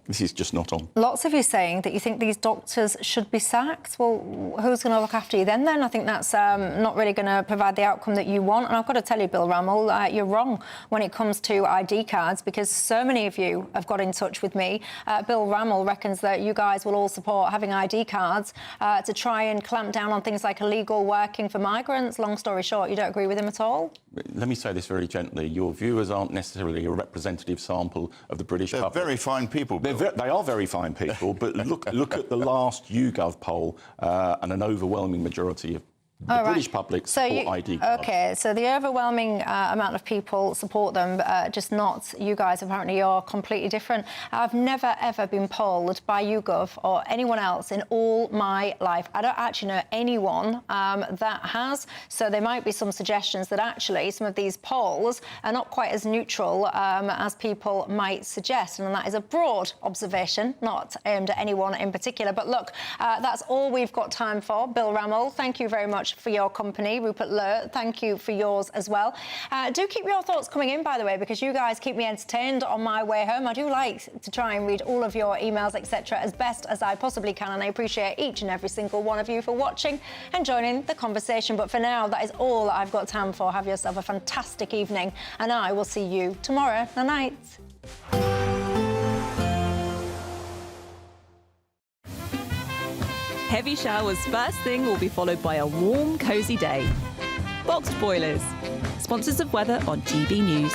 this is just not on. Lots of you saying that you think these doctors should be sacked. Well, who's going to look after you then? I think that's not really going to provide the outcome that you want. And I've got to tell you, Bill Rammell, you're wrong when it comes to ID cards, because so many of you have got in touch with me. Bill Rammell reckons that you guys will all support having ID cards to try and clamp down on things like illegal working for migrants. Long story short, you don't agree with him at all? Let me say this very gently. Your viewers aren't necessarily a representative sample of the British public. They're very fine people, Bill. They are very fine people, but look at the last YouGov poll, and an overwhelming majority of the British public support ID cards. OK, so the overwhelming amount of people support them, just not you guys. Apparently you're completely different. I've never, ever been polled by YouGov or anyone else in all my life. I don't actually know anyone that has, so there might be some suggestions that actually some of these polls are not quite as neutral as people might suggest, and that is a broad observation, not aimed at anyone in particular. But look, that's all we've got time for. Bill Rammell, thank you very much for your company. Rupert Lowe, thank you for yours as well. Do keep your thoughts coming in, by the way, because you guys keep me entertained on my way home. I do like to try and read all of your emails, etc., as best as I possibly can, and I appreciate each and every single one of you for watching and joining the conversation. But for now, that is all I've got time for. Have yourself a fantastic evening, and I will see you tomorrow night. Heavy showers first thing will be followed by a warm, cosy day. Boxed Boilers, sponsors of weather on GB News.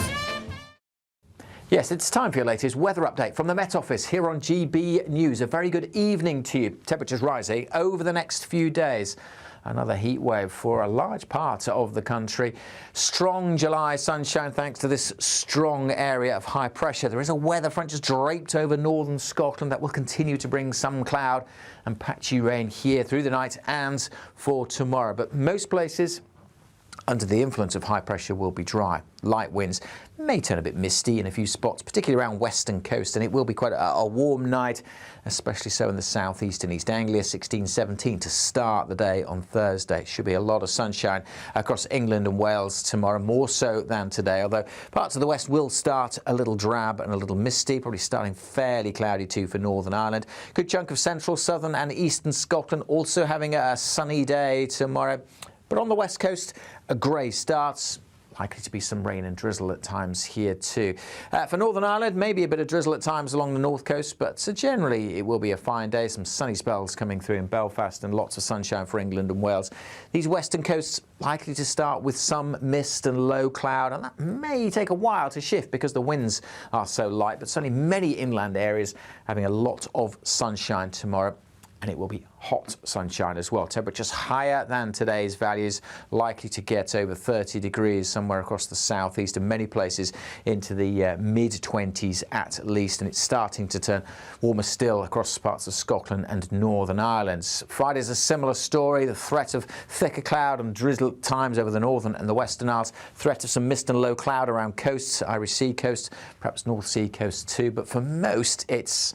Yes, it's time for your latest weather update from the Met Office here on GB News. A very good evening to you. Temperatures rising over the next few days. Another heat wave for a large part of the country. Strong July sunshine thanks to this strong area of high pressure. There is a weather front just draped over northern Scotland that will continue to bring some cloud and patchy rain here through the night and for tomorrow. But most places under the influence of high pressure will be dry. Light winds may turn a bit misty in a few spots, particularly around western coast, and it will be quite a warm night, especially so in the southeast and East Anglia. 16-17 to start the day on Thursday. Should be a lot of sunshine across England and Wales tomorrow, more so than today, although parts of the west will start a little drab and a little misty, probably starting fairly cloudy too for Northern Ireland. Good chunk of central, southern and eastern Scotland also having a sunny day tomorrow. But on the west coast, a grey starts. Likely to be some rain and drizzle at times here too. For Northern Ireland, maybe a bit of drizzle at times along the north coast, but generally it will be a fine day. Some sunny spells coming through in Belfast and lots of sunshine for England and Wales. These western coasts likely to start with some mist and low cloud, and that may take a while to shift because the winds are so light, but certainly many inland areas having a lot of sunshine tomorrow. And it will be hot sunshine as well. Temperatures higher than today's values, likely to get over 30 degrees somewhere across the southeast and many places into the mid-20s at least. And it's starting to turn warmer still across parts of Scotland and Northern Ireland. Friday's a similar story. The threat of thicker cloud and drizzle at times over the northern and the western Isles. Threat of some mist and low cloud around coasts, Irish Sea coast, perhaps North Sea coast too. But for most, it's